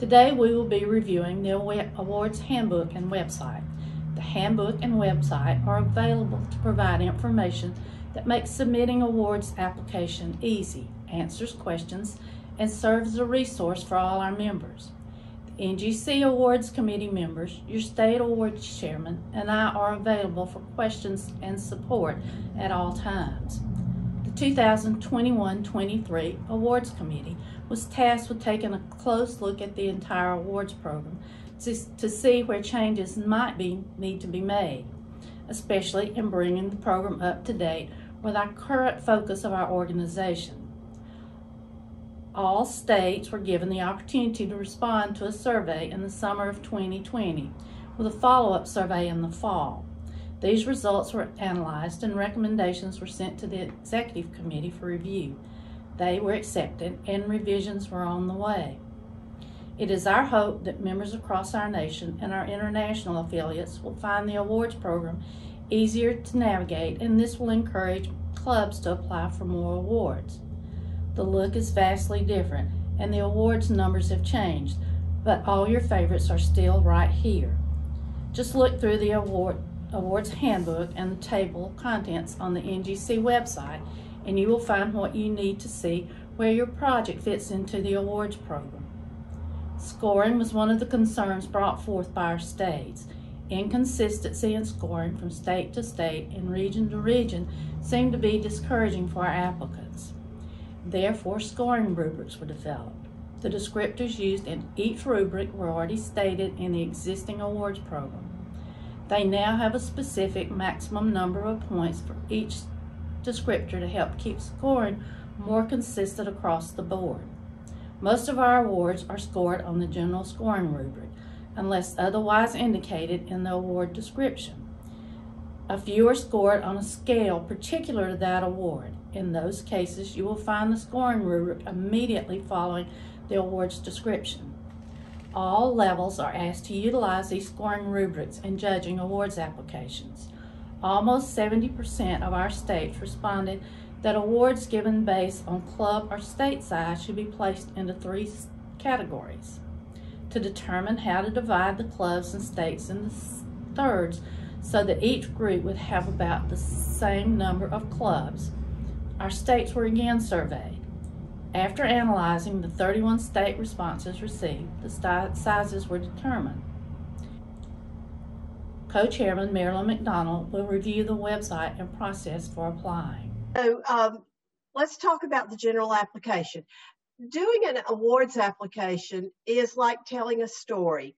Today we will be reviewing the awards handbook and website. The handbook and website are available to provide information that makes submitting awards application easy, answers questions, and serves as a resource for all our members. The NGC Awards Committee members, your state awards chairman, and I are available for questions and support at all times. The 2021-23 Awards Committee was tasked with taking a close look at the entire awards program to see where changes might need to be made, especially in bringing the program up to date with our current focus of our organization. All states were given the opportunity to respond to a survey in the summer of 2020, with a follow-up survey in the fall. These results were analyzed and recommendations were sent to the Executive Committee for review. They were accepted and revisions were on the way. It is our hope that members across our nation and our international affiliates will find the awards program easier to navigate, and this will encourage clubs to apply for more awards. The look is vastly different and the awards numbers have changed, but all your favorites are still right here. Just look through the awards handbook and the table of contents on the NGC website and you will find what you need to see where your project fits into the awards program. Scoring was one of the concerns brought forth by our states. Inconsistency in scoring from state to state and region to region seemed to be discouraging for our applicants. Therefore, scoring rubrics were developed. The descriptors used in each rubric were already stated in the existing awards program. They now have a specific maximum number of points for each descriptor to help keep scoring more consistent across the board. Most of our awards are scored on the general scoring rubric, unless otherwise indicated in the award description. A few are scored on a scale particular to that award. In those cases, you will find the scoring rubric immediately following the award's description. All levels are asked to utilize these scoring rubrics in judging awards applications. Almost 70% of our states responded that awards given based on club or state size should be placed into 3 categories. To determine how to divide the clubs and states into thirds so that each group would have about the same number of clubs, our states were again surveyed. After analyzing the 31 state responses received, the sizes were determined. Co-Chairman Marilyn McDonald will review the website and process for applying. So let's talk about the general application. Doing an awards application is like telling a story.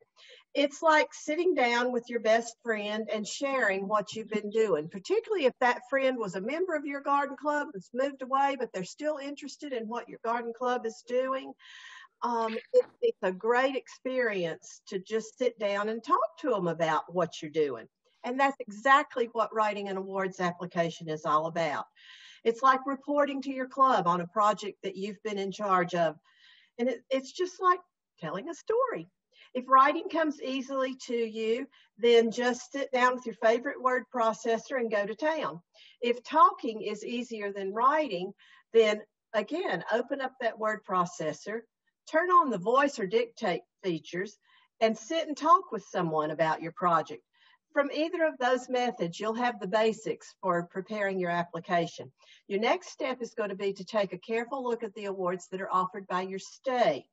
It's like sitting down with your best friend and sharing what you've been doing, particularly if that friend was a member of your garden club that's moved away, but they're still interested in what your garden club is doing. It's a great experience to just sit down and talk to them about what you're doing. And that's exactly what writing an awards application is all about. It's like reporting to your club on a project that you've been in charge of. And it's just like telling a story. If writing comes easily to you, then just sit down with your favorite word processor and go to town. If talking is easier than writing, then again, open up that word processor, turn on the voice or dictate features, and sit and talk with someone about your project. From either of those methods, you'll have the basics for preparing your application. Your next step is going to be to take a careful look at the awards that are offered by your state.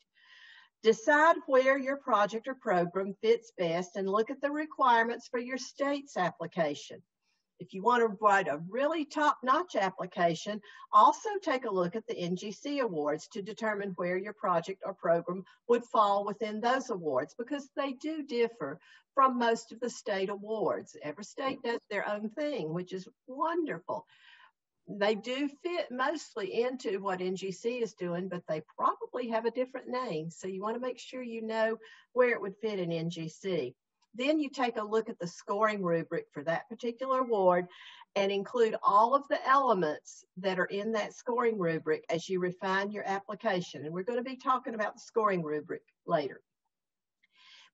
Decide where your project or program fits best and look at the requirements for your state's application. If you want to write a really top-notch application, also take a look at the NGC Awards to determine where your project or program would fall within those awards, because they do differ from most of the state awards. Every state does their own thing, which is wonderful. They do fit mostly into what NGC is doing, but they probably have a different name. So you want to make sure you know where it would fit in NGC. Then you take a look at the scoring rubric for that particular award and include all of the elements that are in that scoring rubric as you refine your application. And we're going to be talking about the scoring rubric later.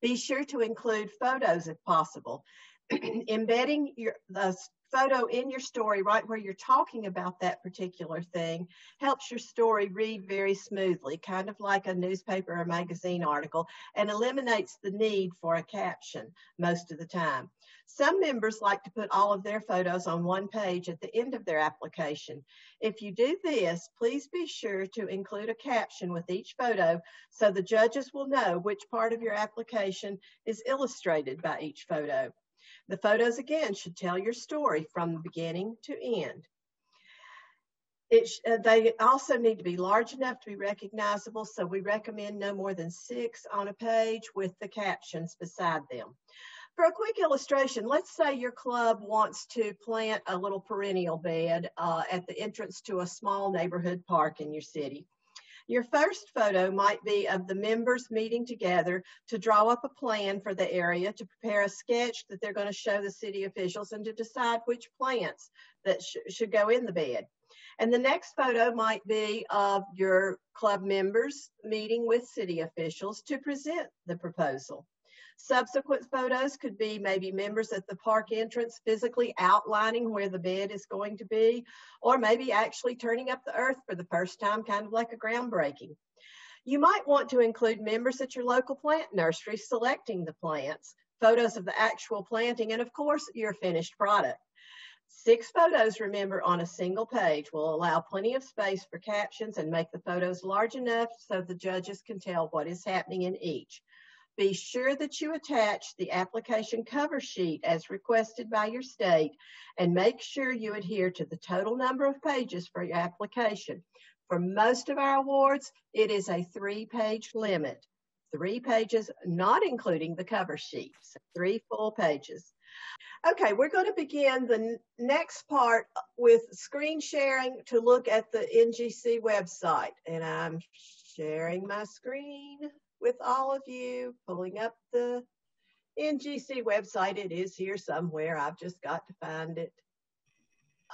Be sure to include photos if possible. Embedding the photo in your story right where you're talking about that particular thing helps your story read very smoothly, kind of like a newspaper or magazine article, and eliminates the need for a caption most of the time. Some members like to put all of their photos on one page at the end of their application. If you do this, please be sure to include a caption with each photo so the judges will know which part of your application is illustrated by each photo. The photos, again, should tell your story from the beginning to end. They also need to be large enough to be recognizable, so we recommend no more than 6 on a page with the captions beside them. For a quick illustration, let's say your club wants to plant a little perennial bed at the entrance to a small neighborhood park in your city. Your first photo might be of the members meeting together to draw up a plan for the area, to prepare a sketch that they're going to show the city officials, and to decide which plants that should go in the bed. And the next photo might be of your club members meeting with city officials to present the proposal. Subsequent photos could be maybe members at the park entrance physically outlining where the bed is going to be, or maybe actually turning up the earth for the first time, kind of like a groundbreaking. You might want to include members at your local plant nursery selecting the plants, photos of the actual planting, and of course, your finished product. 6 photos, remember, on a single page will allow plenty of space for captions and make the photos large enough so the judges can tell what is happening in each. Be sure that you attach the application cover sheet as requested by your state, and make sure you adhere to the total number of pages for your application. For most of our awards, it is a 3-page limit. 3 pages, not including the cover sheet, so 3 full pages. Okay, we're going to begin the next part with screen sharing to look at the NGC website. And I'm sharing my screen with all of you, pulling up the NGC website. It is here somewhere. I've just got to find it.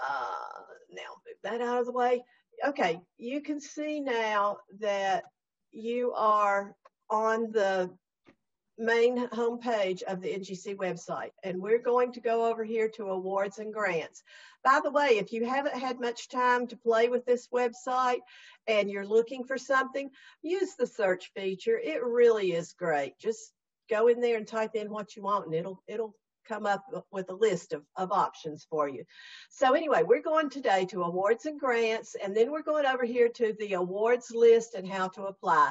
Now move that out of the way. Okay, you can see now that you are on the main homepage of the NGC website, and we're going to go over here to awards and grants. By the way, if you haven't had much time to play with this website and you're looking for something, use the search feature. It really is great. Just go in there and type in what you want, and it'll come up with a list of options for you. So anyway, we're going today to awards and grants, and then we're going over here to the awards list and how to apply.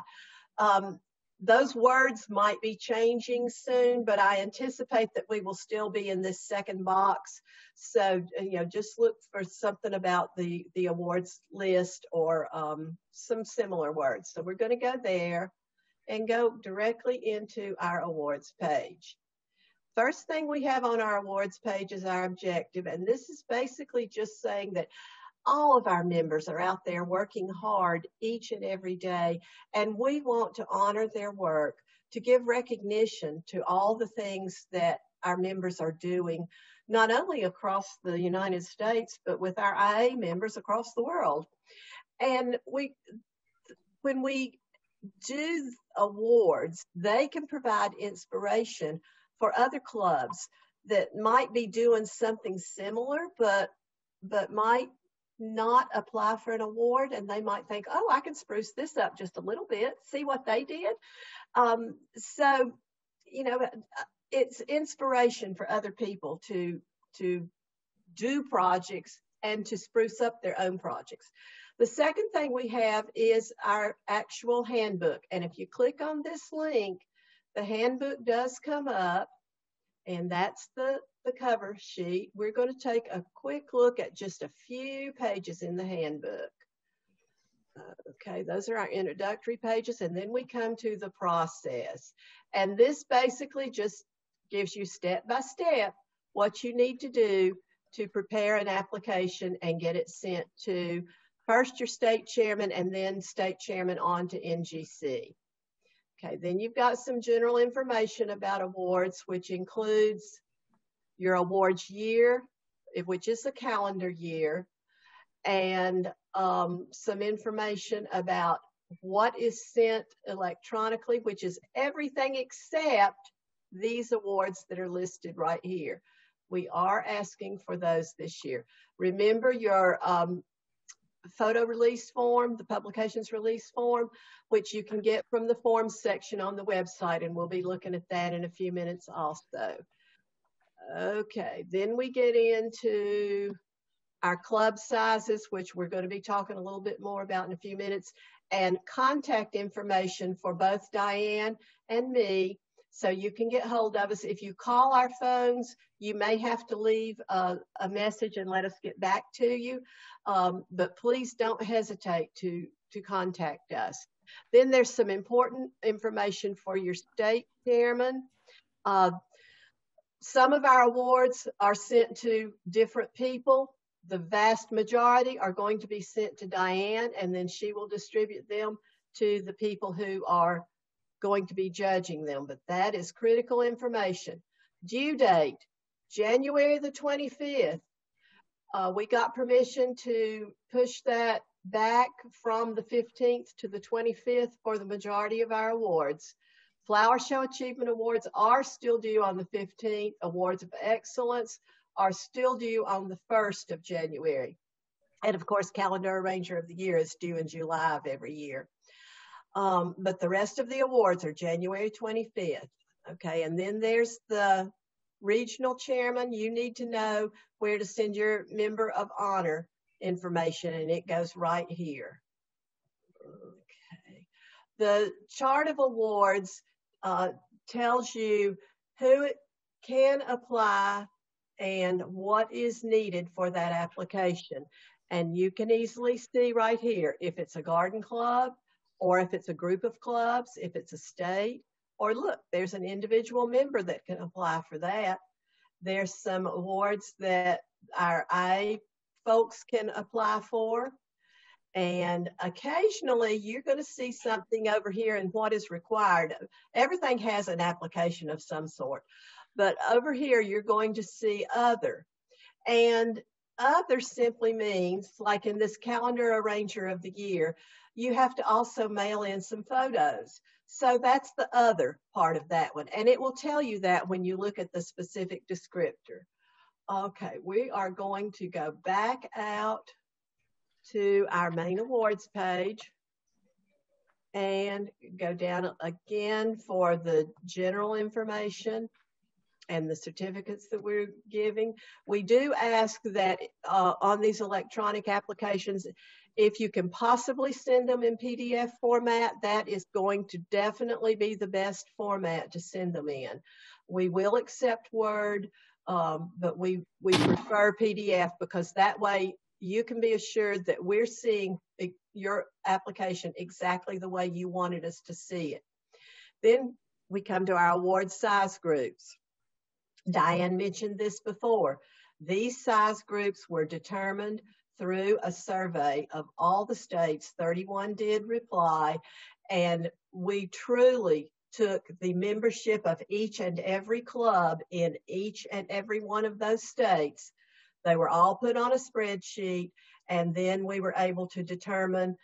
Those words might be changing soon, but I anticipate that we will still be in this second box. So, just look for something about the awards list or some similar words. So we're going to go there and go directly into our awards page. First thing we have on our awards page is our objective, and this is basically just saying that all of our members are out there working hard each and every day, and we want to honor their work, to give recognition to all the things that our members are doing, not only across the United States, but with our IA members across the world. And when we do awards, they can provide inspiration for other clubs that might be doing something similar, but might not apply for an award, and they might think, oh, I can spruce this up just a little bit, see what they did. So, it's inspiration for other people to do projects and to spruce up their own projects. The second thing we have is our actual handbook. And if you click on this link, the handbook does come up, and that's the cover sheet. We're going to take a quick look at just a few pages in the handbook. Okay, those are our introductory pages, and then we come to the process. And this basically just gives you step by step what you need to do to prepare an application and get it sent to first your state chairman and then state chairman on to NGC. Okay, then you've got some general information about awards, which includes your awards year, which is a calendar year, and some information about what is sent electronically, which is everything except these awards that are listed right here. We are asking for those this year. Remember your photo release form, the publications release form, which you can get from the forms section on the website, and we'll be looking at that in a few minutes also. Okay, then we get into our club sizes, which we're going to be talking a little bit more about in a few minutes, and contact information for both Diane and me, so you can get hold of us. If you call our phones, you may have to leave a message and let us get back to you, but please don't hesitate to contact us. Then there's some important information for your state chairman. Some of our awards are sent to different people. The vast majority are going to be sent to Diane, and then she will distribute them to the people who are going to be judging them. But that is critical information. Due date, January the 25th. We got permission to push that back from the 15th to the 25th for the majority of our awards. Flower Show Achievement Awards are still due on the 15th. Awards of Excellence are still due on the 1st of January. And of course, Calendar Arranger of the Year is due in July of every year. But the rest of the awards are January 25th. Okay, and then there's the regional chairman. You need to know where to send your member of honor information, and it goes right here. Okay. The chart of awards tells you who can apply and what is needed for that application. And you can easily see right here if it's a garden club, or if it's a group of clubs, if it's a state, or look, there's an individual member that can apply for that. There's some awards that our IA folks can apply for. And occasionally you're going to see something over here in what is required. Everything has an application of some sort, but over here you're going to see other. And other simply means, like in this Calendar Arranger of the Year, you have to also mail in some photos. So that's the other part of that one. And it will tell you that when you look at the specific descriptor. Okay, we are going to go back out to our main awards page and go down again for the general information and the certificates that we're giving. We do ask that on these electronic applications, if you can possibly send them in PDF format, that is going to definitely be the best format to send them in. We will accept Word, but we prefer PDF, because that way you can be assured that we're seeing your application exactly the way you wanted us to see it. Then we come to our award size groups. Diane mentioned this before. These size groups were determined through a survey of all the states. 31 did reply, and we truly took the membership of each and every club in each and every one of those states. They were all put on a spreadsheet, and then we were able to determine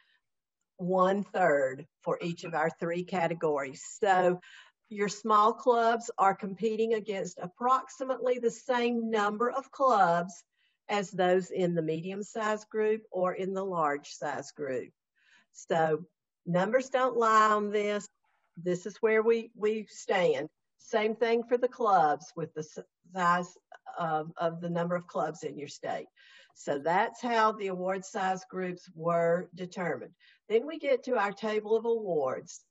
1/3 for each of our 3 categories. So your small clubs are competing against approximately the same number of clubs as those in the medium size group or in the large size group. So numbers don't lie on this. This is where we stand. Same thing for the clubs with the size of the number of clubs in your state. So that's how the award size groups were determined. Then we get to our table of awards.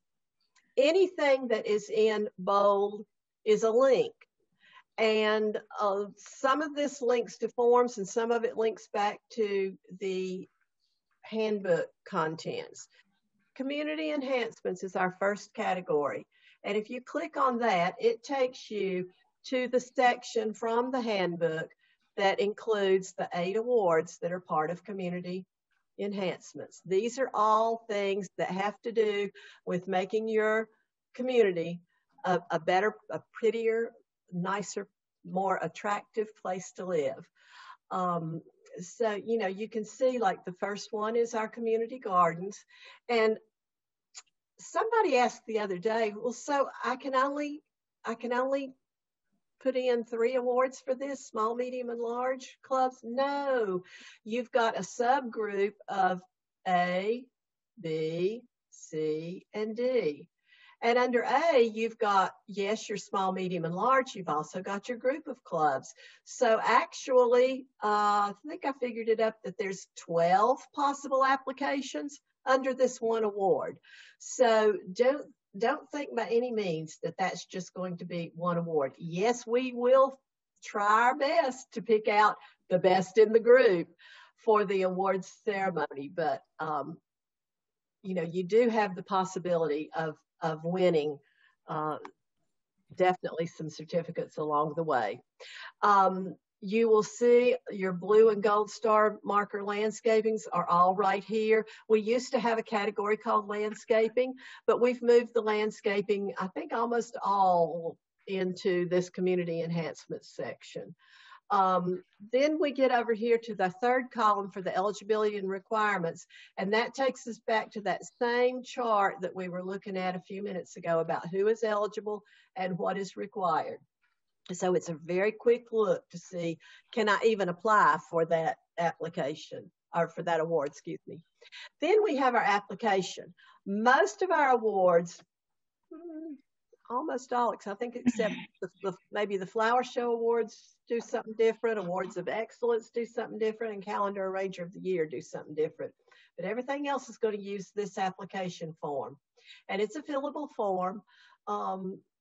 Anything that is in bold is a link. And some of this links to forms, and some of it links back to the handbook contents. Community enhancements is our first category. And if you click on that, it takes you to the section from the handbook that includes the 8 awards that are part of community enhancements. These are all things that have to do with making your community a better, a prettier, nicer, more attractive place to live. So, you know, you can see, like, the first one is our community gardens. And somebody asked the other day, well, so I can only put in 3 awards for this, small, medium, and large clubs? No, you've got a subgroup of A, B, C, and D. And under A, you've got, yes, your small, medium, and large. You've also got your group of clubs. So actually, I think I figured it up that there's 12 possible applications under this one award. So don't think by any means that that's just going to be one award. Yes, we will try our best to pick out the best in the group for the awards ceremony, but you do have the possibility of winning definitely some certificates along the way. You will see your blue and gold star marker landscapings are all right here. We used to have a category called landscaping, but we've moved the landscaping, I think, almost all into this community enhancement section. Then we get over here to the third column for the eligibility and requirements, and that takes us back to that same chart that we were looking at a few minutes ago about who is eligible and what is required. So it's a very quick look to see, can I even apply for that application or for that award, excuse me. Then we have our application. Most of our awards, almost all, I think, except maybe the Flower Show Awards do something different, Awards of Excellence do something different, and Calendar Arranger of the Year do something different. But everything else is going to use this application form. And it's a fillable form.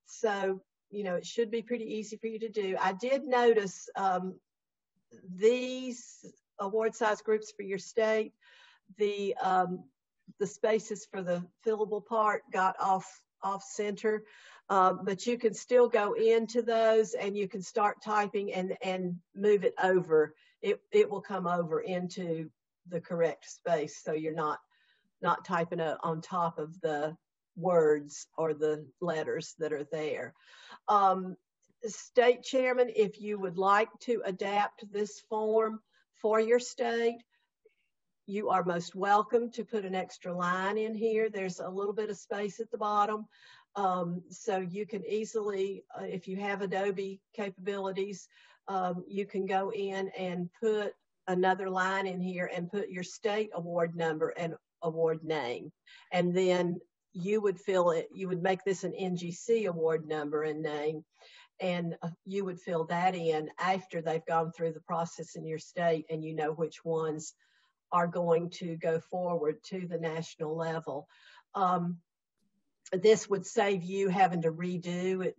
So, it should be pretty easy for you to do. I did notice these award size groups for your state, the spaces for the fillable part got off center, but you can still go into those and you can start typing and move it over. It will come over into the correct space, so you're not typing on top of the words or the letters that are there. State chairman, if you would like to adapt this form for your state, you are most welcome to put an extra line in here. There's a little bit of space at the bottom. So you can easily, if you have Adobe capabilities, you can go in and put another line in here and put your state award number and award name. And then you would fill it, you would make this an NGC award number and name, and you would fill that in after they've gone through the process in your state and you know which ones are going to go forward to the national level. This would save you having to redo it,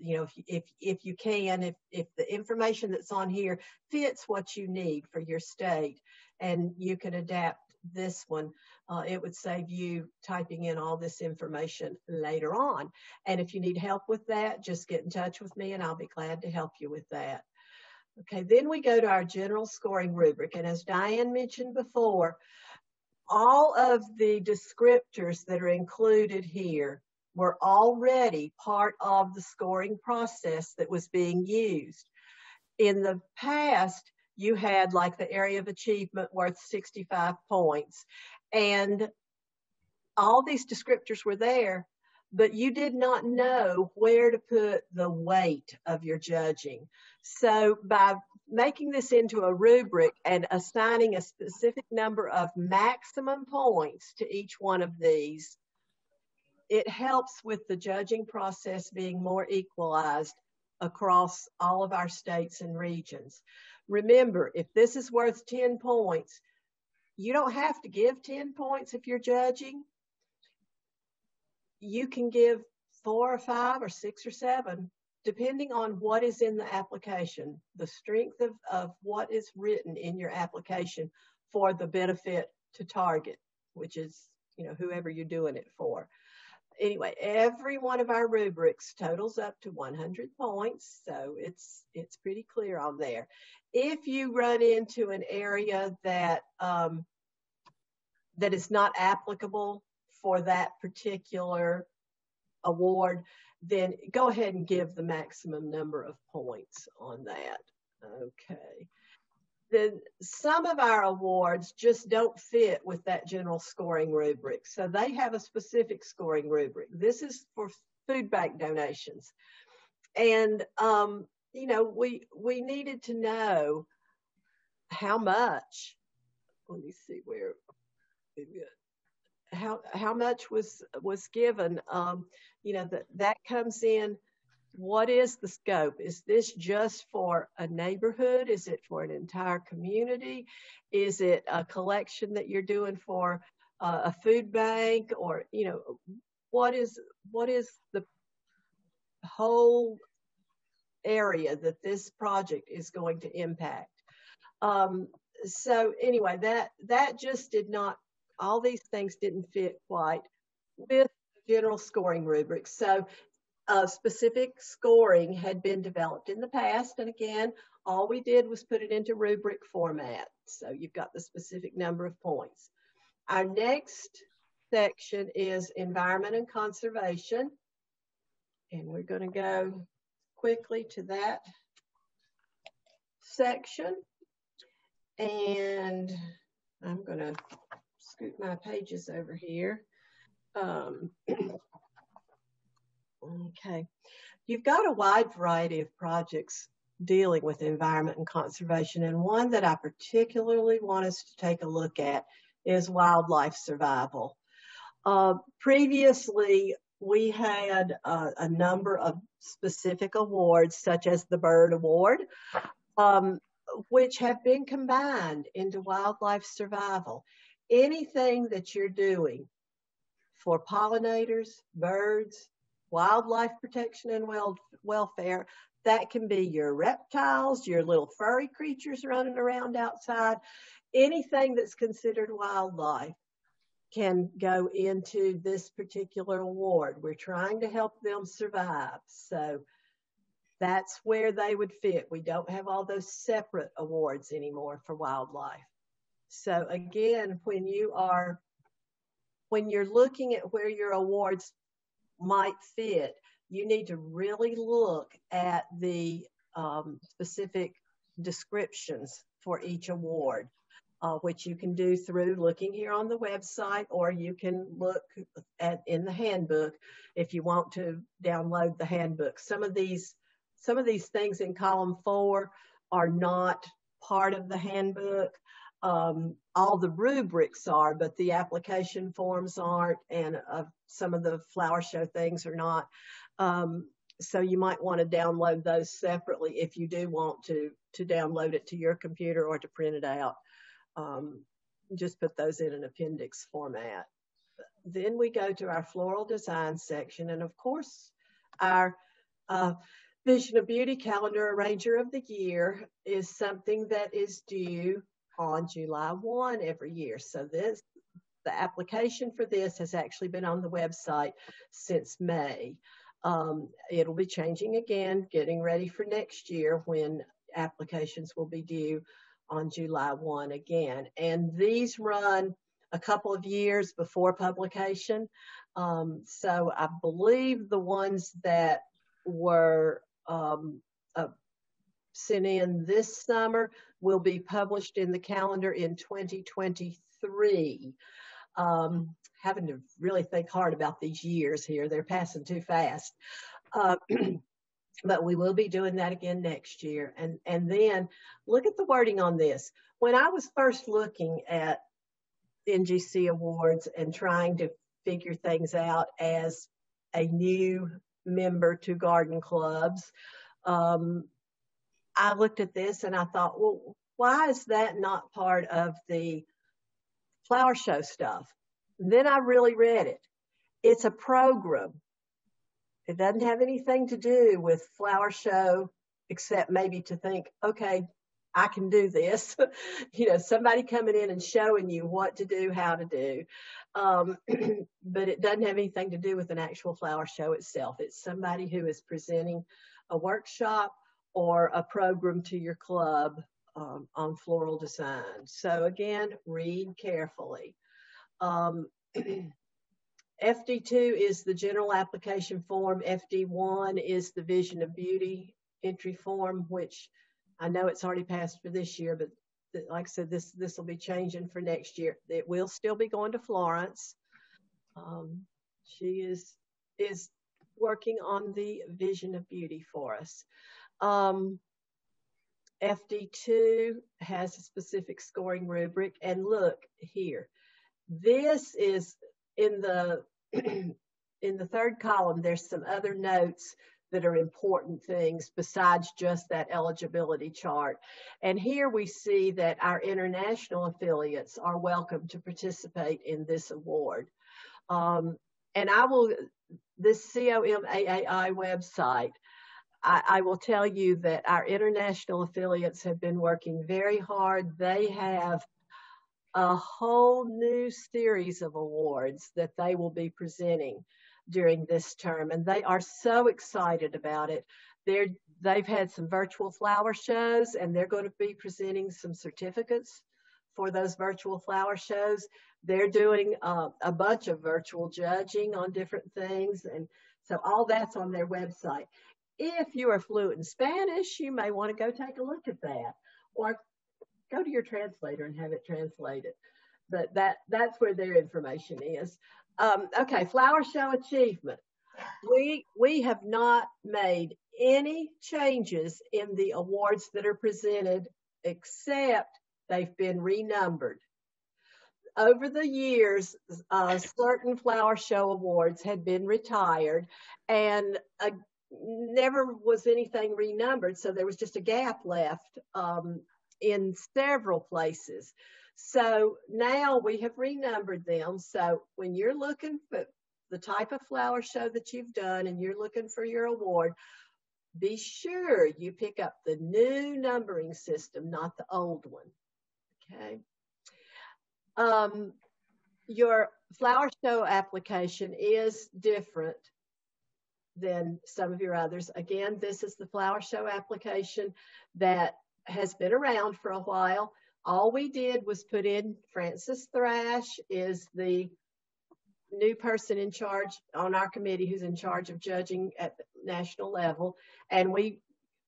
if you can, if the information that's on here fits what you need for your state and you can adapt this one, it would save you typing in all this information later on. And if you need help with that, just get in touch with me and I'll be glad to help you with that. Okay, then we go to our general scoring rubric. And as Diane mentioned before, all of the descriptors that are included here were already part of the scoring process that was being used. In the past, you had like the area of achievement worth 65 points. And all these descriptors were there, but you did not know where to put the weight of your judging. So by making this into a rubric and assigning a specific number of maximum points to each one of these, it helps with the judging process being more equalized across all of our states and regions. Remember, if this is worth 10 points, you don't have to give 10 points if you're judging. You can give 4 or 5 or 6 or 7, depending on what is in the application, the strength of what is written in your application for the benefit to target, which is, whoever you're doing it for. Anyway, every one of our rubrics totals up to 100 points, so it's pretty clear on there. If you run into an area that that is not applicable for that particular award, then go ahead and give the maximum number of points on that. Okay. Then some of our awards just don't fit with that general scoring rubric. So they have a specific scoring rubric. This is for food bank donations. And we needed to know how much. Let me see where how much was given. That comes in. What is the scope? Is this just for a neighborhood? Is it for an entire community? Is it a collection that you're doing for a food bank? Or what is the whole area that this project is going to impact? So anyway, that just did not. All these things didn't fit quite with general scoring rubrics. So specific scoring had been developed in the past. And again, all we did was put it into rubric format. So you've got the specific number of points. Our next section is environment and conservation. And we're going to go quickly to that section. And I'm going to scoot my pages over here. Okay. You've got a wide variety of projects dealing with environment and conservation, and one that I particularly want us to take a look at is wildlife survival. Previously, we had a number of specific awards, such as the Bird Award, which have been combined into wildlife survival. Anything that you're doing for pollinators, birds, wildlife protection and welfare, that can be your reptiles, your little furry creatures running around outside. Anything that's considered wildlife can go into this particular award. We're trying to help them survive. So that's where they would fit. We don't have all those separate awards anymore for wildlife. So again, when you're looking at where your awards might fit, you need to really look at the specific descriptions for each award, which you can do through looking here on the website, or you can look in the handbook if you want to download the handbook. Some of these things in column 4 are not part of the handbook. All the rubrics are, but the application forms aren't, and some of the flower show things are not. So you might want to download those separately if you do want to download it to your computer or to print it out. Just put those in an appendix format. Then we go to our floral design section, and of course, our Vision of Beauty Calendar Arranger of the Year is something that is due on July 1 every year. So the application for this has actually been on the website since May. It'll be changing again, getting ready for next year when applications will be due on July 1 again. And these run a couple of years before publication. So I believe the ones that were sent in this summer will be published in the calendar in 2023. Having to really think hard about these years here. They're passing too fast. But we will be doing that again next year. And then look at the wording on this. When I was first looking at NGC Awards and trying to figure things out as a new member to garden clubs, I looked at this and I thought, well, why is that not part of the flower show stuff? Then I really read it. It's a program. It doesn't have anything to do with flower show, except maybe to think, okay, I can do this. Somebody coming in and showing you what to do, how to do. But it doesn't have anything to do with an actual flower show itself. It's somebody who is presenting a workshop or a program to your club on floral design. So again, read carefully. FD2 is the general application form. FD1 is the Vision of Beauty entry form, which I know it's already passed for this year, but like I said, this will be changing for next year. It will still be going to Florence. She is working on the Vision of Beauty for us. FD2 has a specific scoring rubric. And look here, this is in the in the third column, there's some other notes that are important things besides just that eligibility chart. And here we see that our international affiliates are welcome to participate in this award. And this COMAAI website, I will tell you that our international affiliates have been working very hard. They have a whole new series of awards that they will be presenting during this term, and they are so excited about it. They've had some virtual flower shows, and they're going to be presenting some certificates for those virtual flower shows. They're doing a bunch of virtual judging on different things, and so all that's on their website. If you are fluent in Spanish, you may want to go take a look at that, or go to your translator and have it translated. But that's where their information is. Okay, flower show achievement. We have not made any changes in the awards that are presented, except they've been renumbered. Over the years, certain flower show awards had been retired, and never was anything renumbered, so there was just a gap left in several places. So now we have renumbered them. So when you're looking for the type of flower show that you've done and you're looking for your award, be sure you pick up the new numbering system, not the old one. Okay. Your flower show application is different than some of your others. Again, this is the flower show application that has been around for a while. All we did was put in Frances Thrash is the new person in charge on our committee who's in charge of judging at the national level, and we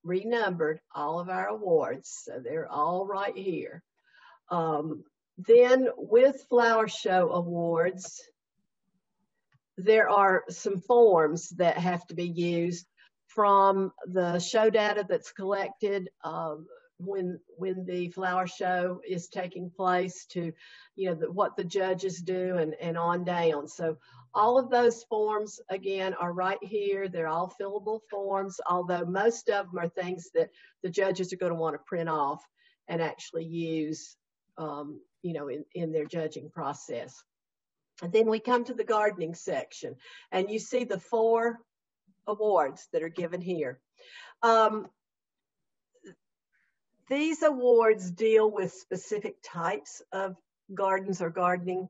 renumbered all of our awards, so they're all right here. Then with flower show awards, there are some forms that have to be used from the show data that's collected when the flower show is taking place to, what the judges do and on down. So all of those forms, again, are right here. They're all fillable forms, although most of them are things that the judges are going to want to print off and actually use, in their judging process. And then we come to the gardening section, and you see the 4 awards that are given here. These awards deal with specific types of gardens or gardening,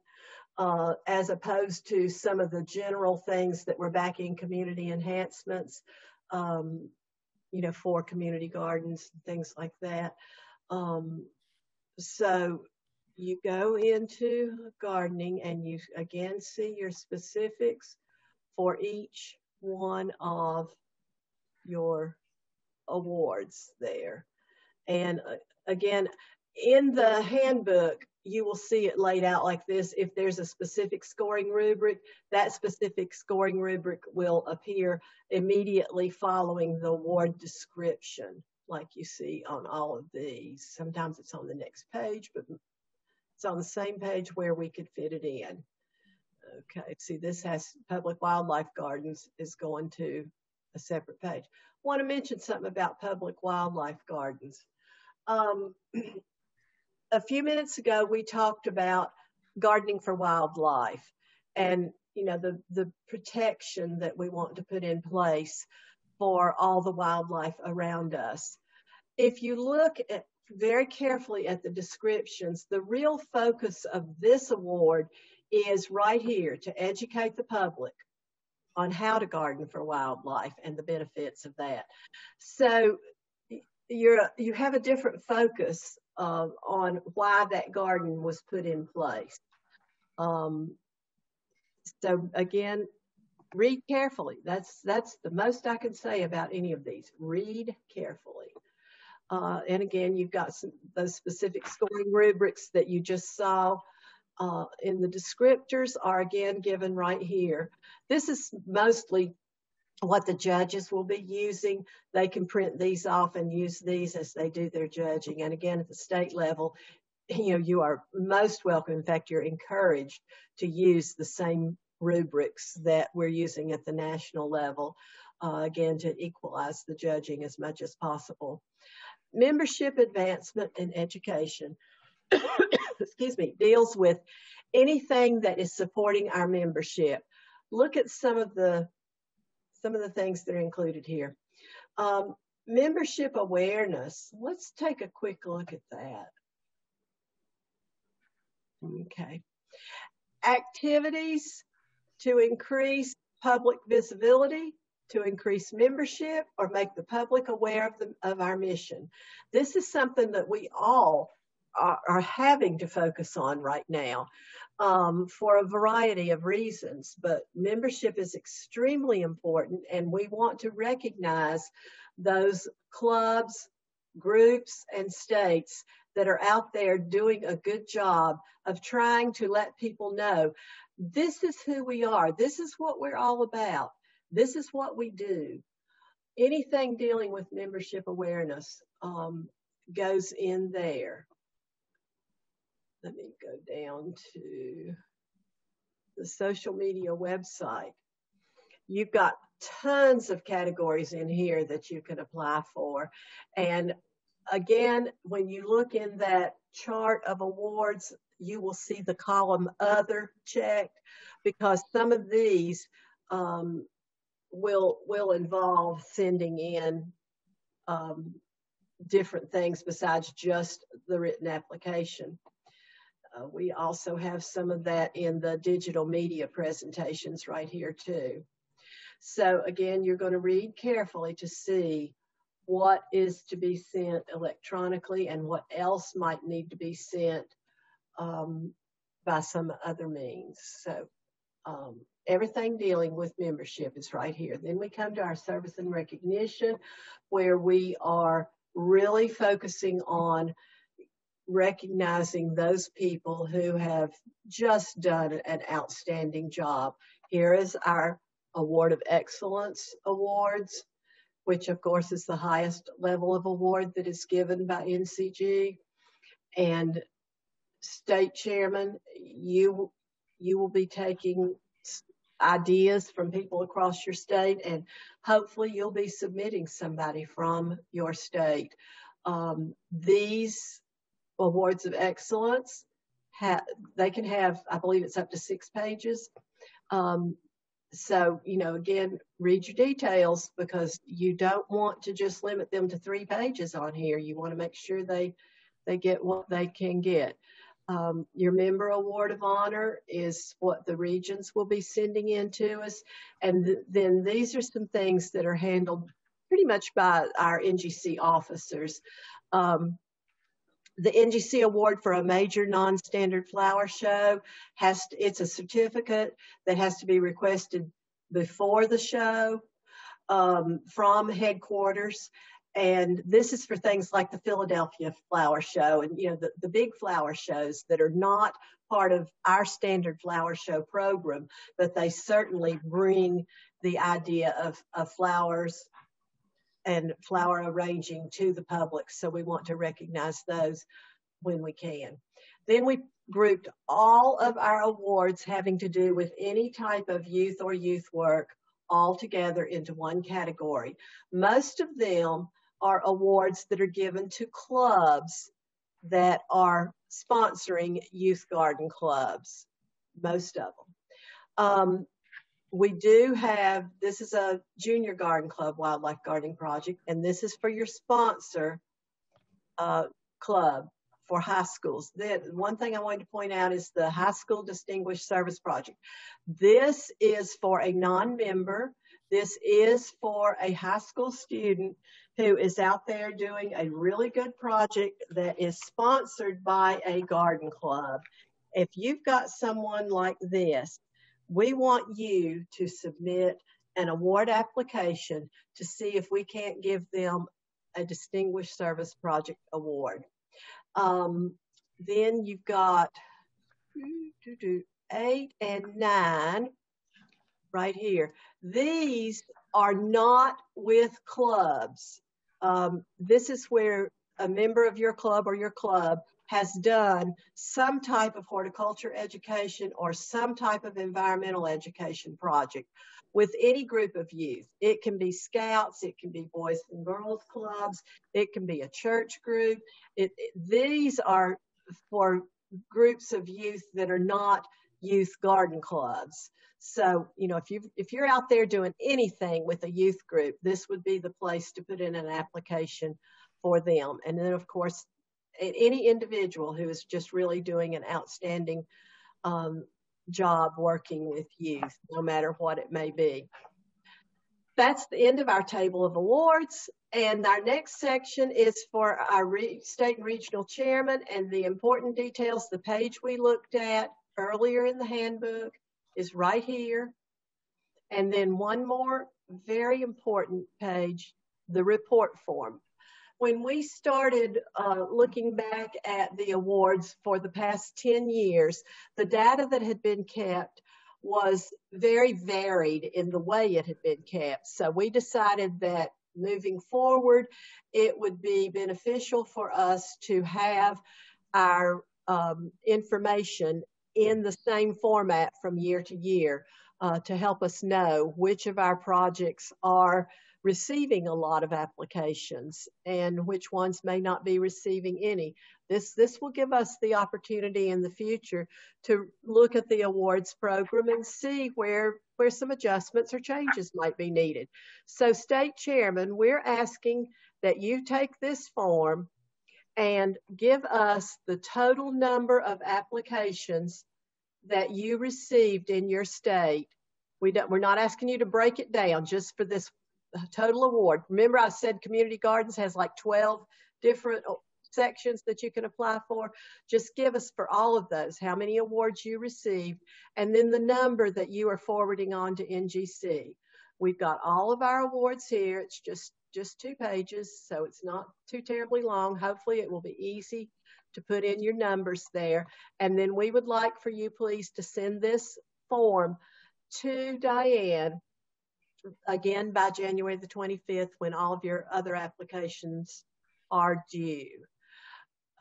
as opposed to some of the general things that we're backing community enhancements, for community gardens, things like that. So you go into gardening and you again see your specifics for each one of your awards there. And again, in the handbook, you will see it laid out like this. If there's a specific scoring rubric, that specific scoring rubric will appear immediately following the award description, like you see on all of these. Sometimes it's on the next page, but it's on the same page where we could fit it in. Okay, see, this has public wildlife gardens is going to a separate page. I want to mention something about public wildlife gardens. A few minutes ago, we talked about gardening for wildlife and, the protection that we want to put in place for all the wildlife around us. If you look very carefully at the descriptions, the real focus of this award is right here to educate the public on how to garden for wildlife and the benefits of that. So you have a different focus on why that garden was put in place. So again, read carefully. That's the most I can say about any of these. Read carefully. And again, you've got those specific scoring rubrics that you just saw. In the descriptors are again given right here. This is mostly what the judges will be using. They can print these off and use these as they do their judging. And again, at the state level, you are most welcome. In fact, you're encouraged to use the same rubrics that we're using at the national level, again, to equalize the judging as much as possible. Membership advancement and education, excuse me, deals with anything that is supporting our membership. Look at some of the things that are included here. Membership awareness. Let's take a quick look at that. Okay. Activities to increase public visibility, to increase membership, or make the public aware of our mission. This is something that we all are having to focus on right now for a variety of reasons, but membership is extremely important, and we want to recognize those clubs, groups, and states that are out there doing a good job of trying to let people know this is who we are, this is what we're all about, this is what we do. Anything dealing with membership awareness goes in there. Let me go down to the social media website. You've got tons of categories in here that you can apply for. And again, when you look in that chart of awards, you will see the column Other checked, because some of these will involve sending in different things besides just the written application. We also have some of that in the digital media presentations right here too. So again, you're going to read carefully to see what is to be sent electronically and what else might need to be sent by some other means. So everything dealing with membership is right here. Then we come to our service and recognition, where we are really focusing on recognizing those people who have just done an outstanding job. Here is our Award of Excellence Awards, which of course is the highest level of award that is given by NCG. And state chairman, you will be taking ideas from people across your state, and hopefully you'll be submitting somebody from your state. These Awards of Excellence, they can have, I believe it's up to 6 pages. So, again, read your details, because you don't want to just limit them to 3 pages on here. You want to make sure they get what they can get. Your Member Award of Honor is what the regions will be sending in to us. And then these are some things that are handled pretty much by our NGC officers. The NGC Award for a major non-standard flower show it's a certificate that has to be requested before the show from headquarters. And this is for things like the Philadelphia Flower Show and, the big flower shows that are not part of our standard flower show program, but they certainly bring the idea of flowers and flower arranging to the public. So we want to recognize those when we can. Then we grouped all of our awards having to do with any type of youth or youth work all together into one category. Most of them are awards that are given to clubs that are sponsoring youth garden clubs, most of them. We do have, this is a Junior Garden Club Wildlife Gardening Project, and this is for your sponsor club for high schools. One thing I wanted to point out is the High School Distinguished Service Project. This is for a non-member. This is for a high school student who is out there doing a really good project that is sponsored by a garden club. If you've got someone like this, we want you to submit an award application to see if we can't give them a Distinguished Service Project award. Then you've got 8 and 9 right here. These are not with clubs, this is where a member of your club or your club has done some type of horticulture education or some type of environmental education project with any group of youth. It can be scouts, it can be boys and girls clubs, it can be a church group. These are for groups of youth that are not youth garden clubs. So, you know, if you're out there doing anything with a youth group, this would be the place to put in an application for them. And then, of course, any individual who is just really doing an outstanding job working with youth, no matter what it may be. That's the end of our table of awards. And our next section is for our state and regional chairman, and the important details. The page we looked at earlier in the handbook is right here. And then one more very important page, the report form. When we started looking back at the awards for the past 10 years, the data that had been kept was very varied in the way it had been kept. So we decided that moving forward, it would be beneficial for us to have our information in the same format from year to year to help us know which of our projects are receiving a lot of applications and which ones may not be receiving any. This will give us the opportunity in the future to look at the awards program and see where some adjustments or changes might be needed. So, State Chairman, we're asking that you take this form and give us the total number of applications that you received in your state. We're not asking you to break it down, just for this total award. Remember, I said Community Gardens has like 12 different sections that you can apply for. Just give us for all of those how many awards you received, and then the number that you are forwarding on to NGC. We've got all of our awards here. It's just 2 pages, so it's not too terribly long. Hopefully it will be easy to put in your numbers there. And then we would like for you, please, to send this form to Diane again by January the 25th, when all of your other applications are due.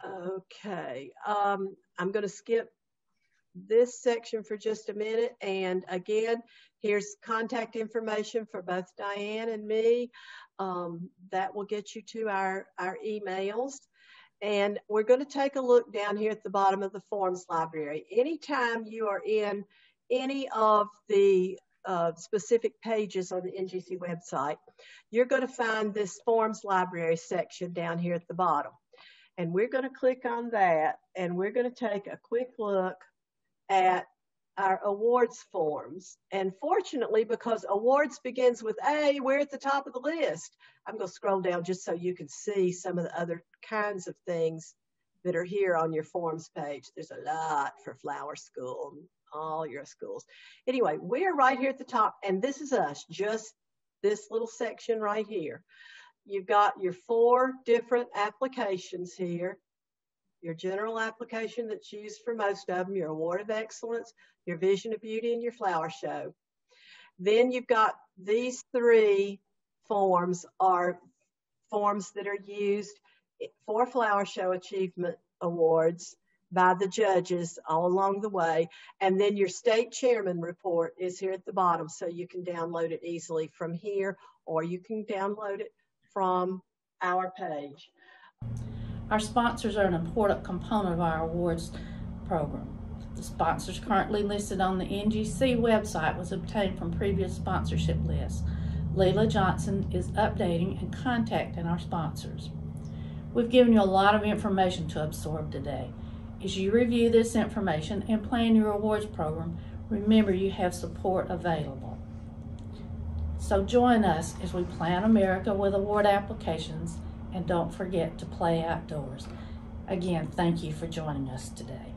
Okay, I'm going to skip this section for just a minute. And again, here's contact information for both Diane and me. That will get you to our emails. And we're going to take a look down here at the bottom of the forms library. Anytime you are in any of the specific pages on the NGC website, you're going to find this forms library section down here at the bottom. And we're going to click on that, and we're going to take a quick look at our awards forms. And fortunately, because awards begins with A, we're at the top of the list. I'm going to scroll down just so you can see some of the other kinds of things that are here on your forms page. There's a lot for Flower School, all your schools. Anyway, we're right here at the top, and this is us, just this little section right here. You've got your 4 different applications here. Your general application that's used for most of them, your Award of Excellence, your Vision of Beauty, and your Flower Show. Then you've got these 3 forms are forms that are used for Flower Show Achievement Awards by the judges all along the way. And then your State Chairman report is here at the bottom, so you can download it easily from here, or you can download it from our page. Our sponsors are an important component of our awards program. The sponsors currently listed on the NGC website was obtained from previous sponsorship lists. Leila Johnson is updating and contacting our sponsors. We've given you a lot of information to absorb today. As you review this information and plan your awards program, remember you have support available. So join us as we plan America with award applications, and don't forget to play outdoors. Again, thank you for joining us today.